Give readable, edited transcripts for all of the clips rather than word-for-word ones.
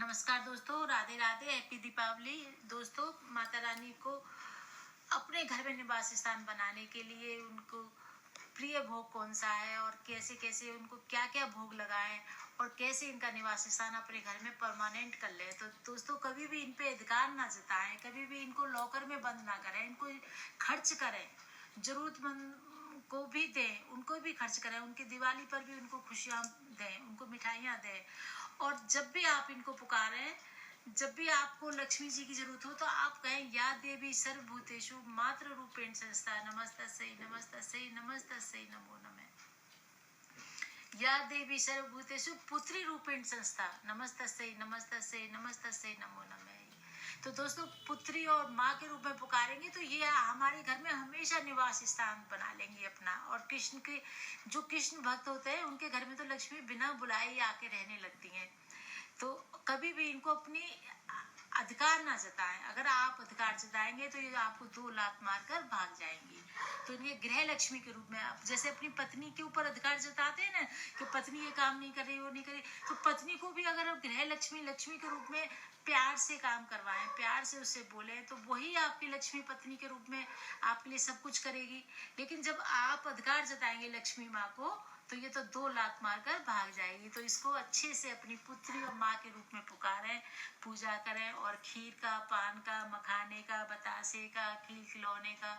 नमस्कार दोस्तों, राधे राधे, हैप्पी दीपावली। दोस्तों, माता रानी को अपने घर में निवास स्थान बनाने के लिए उनको प्रिय भोग कौन सा है और कैसे कैसे उनको क्या क्या भोग लगाएं और कैसे इनका निवास स्थान अपने घर में परमानेंट कर ले। तो दोस्तों, कभी भी इन पे अधिकार ना जताएं, कभी भी इनको लॉकर में बंद ना करें, इनको खर्च करें, जरूरतमंद को भी दें, उनको भी खर्च करें, उनकी दिवाली पर भी उनको खुशियां दें, उनको मिठाइयां दें। और जब भी आप इनको पुकारें, जब भी आपको लक्ष्मी जी की जरूरत हो, तो आप कहें, या देवी सर्वभूतेषु मातृ रूपेण संस्था नमस्तस्यै नमस्तस्यै नमस्तस्यै नमो नमः। या देवी सर्वभूतेषु पुत्री रूपेण संस्था नमस्तस्यै नमस्तस्यै नमस्तस्यै नमो नमः। तो दोस्तों, पुत्री और माँ के रूप में पुकारेंगे तो ये हमारे घर में हमेशा निवास स्थान बना लेंगी अपना। और कृष्ण के जो कृष्ण भक्त होते हैं, उनके घर में तो लक्ष्मी बिना बुलाए ही आके रहने लगती हैं। तो कभी भी इनको अपनी अधिकार ना जताएं। अगर आप अधिकार जताएंगे तो ये आपको 2 लात मारकर भाग जाएंगी। तो इनके गृह लक्ष्मी के रूप में आप जैसे अपनी पत्नी के ऊपर अधिकार जताते हैं ना, कि पत्नी ये काम नहीं कर रही, वो नहीं कर रही, तो पत्नी को भी अगर आप गृह लक्ष्मी के रूप में प्यार से काम करवाएं, प्यार से उससे बोले, तो वही आपकी लक्ष्मी पत्नी के रूप में आपके लिए सब कुछ करेगी। लेकिन जब आप अधिकार जताएंगे लक्ष्मी माँ को, तो ये तो 2 लात मारकर भाग जाएगी। तो इसको अच्छे से अपनी पुत्री और माँ के रूप में पुकारें, पूजा करें और खीर का, पान का, मखाने का, बतासे का, खिलौने का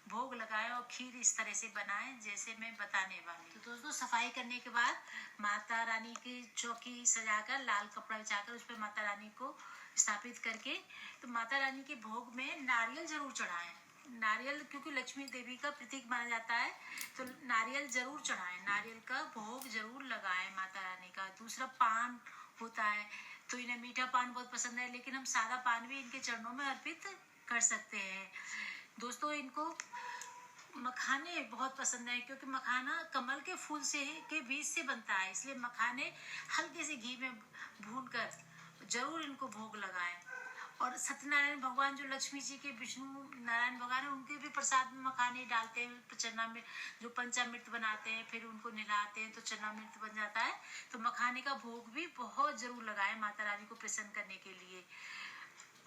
भोग लगाएं और खीर इस तरह से बनाएं जैसे मैं बताने वाली। तो दोस्तों, सफाई करने के बाद माता रानी की चौकी सजाकर, लाल कपड़ा बिछाकर उस पर माता रानी को स्थापित करके, तो माता रानी के भोग में नारियल जरूर चढ़ाएं। नारियल क्योंकि लक्ष्मी देवी का प्रतीक माना जाता है, तो नारियल जरूर चढ़ाएं, नारियल का भोग जरूर लगाएं माता रानी का। दूसरा, पान होता है, तो इन्हें मीठा पान बहुत पसंद है, लेकिन हम सादा पान भी इनके चरणों में अर्पित कर सकते हैं। दोस्तों, इनको मखाने बहुत पसंद है, क्योंकि मखाना कमल के फूल से के बीज से बनता है, इसलिए मखाने हल्के से घी में भूनकर जरूर इनको भोग लगाएं। और सत्यनारायण भगवान जो लक्ष्मी जी के विष्णु नारायण भगवान है, उनके भी प्रसाद में मखाने डालते हैं, चरणामृत जो पंचामृत बनाते हैं, फिर उनको नहलाते हैं तो चरणामृत बन जाता है। तो मखाने का भोग भी बहुत जरूर लगाएं माता रानी को प्रसन्न करने के लिए।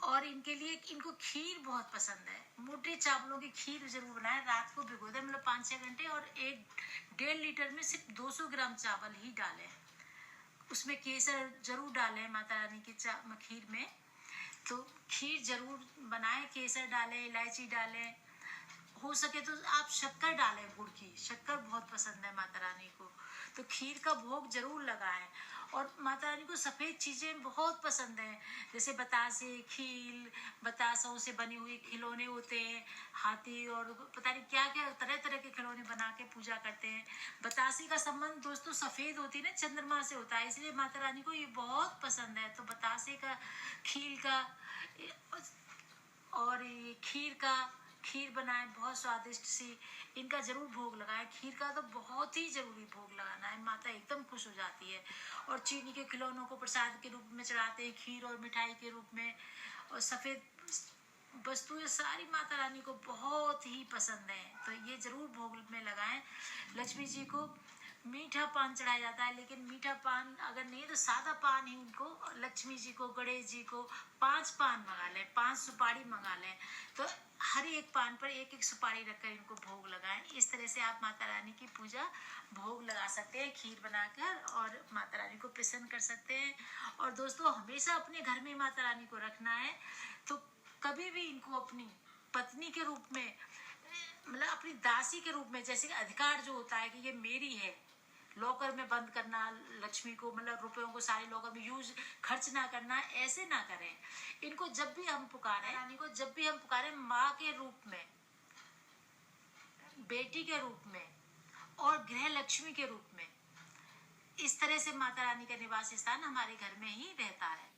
और इनके लिए इनको खीर बहुत पसंद है, मोटे चावलों की खीर जरूर बनाएं, रात को भिगो दें, मतलब 5-6 घंटे, और 1-1.5 लीटर में सिर्फ 200 ग्राम चावल ही डालें। उसमें केसर जरूर डालें माता रानी की खीर में। तो खीर जरूर बनाएं, केसर डालें, इलायची डालें, हो सके तो आप शक्कर डालें, गुड़ की शक्कर बहुत पसंद है माता रानी को। तो खीर का भोग जरूर लगाएं। और माता रानी को सफ़ेद चीज़ें बहुत पसंद हैं, जैसे बतासे, खील, बतासों से बनी हुई खिलौने होते हैं, हाथी और पता नहीं क्या क्या तरह तरह के खिलौने बना के पूजा करते हैं। बतासे का संबंध दोस्तों सफ़ेद होती है ना, चंद्रमा से होता है, इसलिए माता रानी को ये बहुत पसंद है। तो बतासे का, खील का और ये खीर बनाएं बहुत स्वादिष्ट सी, इनका जरूर भोग लगाएं। खीर का तो बहुत ही जरूरी भोग लगाना है, माता एकदम खुश हो जाती है। और चीनी के खिलौनों को प्रसाद के रूप में चढ़ाते हैं, खीर और मिठाई के रूप में। और सफ़ेद वस्तुएं सारी माता रानी को बहुत ही पसंद है, तो ये जरूर भोग में लगाएं। लक्ष्मी जी को मीठा पान चढ़ाया जाता है, लेकिन मीठा पान अगर नहीं तो सादा पान ही उनको, लक्ष्मी जी को, गणेश जी को 5 पान मंगा लें, 5 सुपारी मंगा लें, तो हर एक पान पर 1-1 सुपारी रखकर इनको भोग लगाएं। इस तरह से आप माता रानी की पूजा भोग लगा सकते हैं खीर बनाकर, और माता रानी को प्रसन्न कर सकते हैं। और दोस्तों, हमेशा अपने घर में माता रानी को रखना है। तो कभी भी इनको अपनी पत्नी के रूप में, मतलब अपनी दासी के रूप में, जैसे अधिकार जो होता है कि ये मेरी है, लॉकर में बंद करना लक्ष्मी को, मतलब रुपयों को सारे लॉकर में खर्च ना करना, ऐसे ना करें। इनको जब भी हम पुकारें, रानी को जब भी हम पुकारें, माँ के रूप में, बेटी के रूप में और गृह लक्ष्मी के रूप में, इस तरह से माता रानी का निवास स्थान हमारे घर में ही रहता है।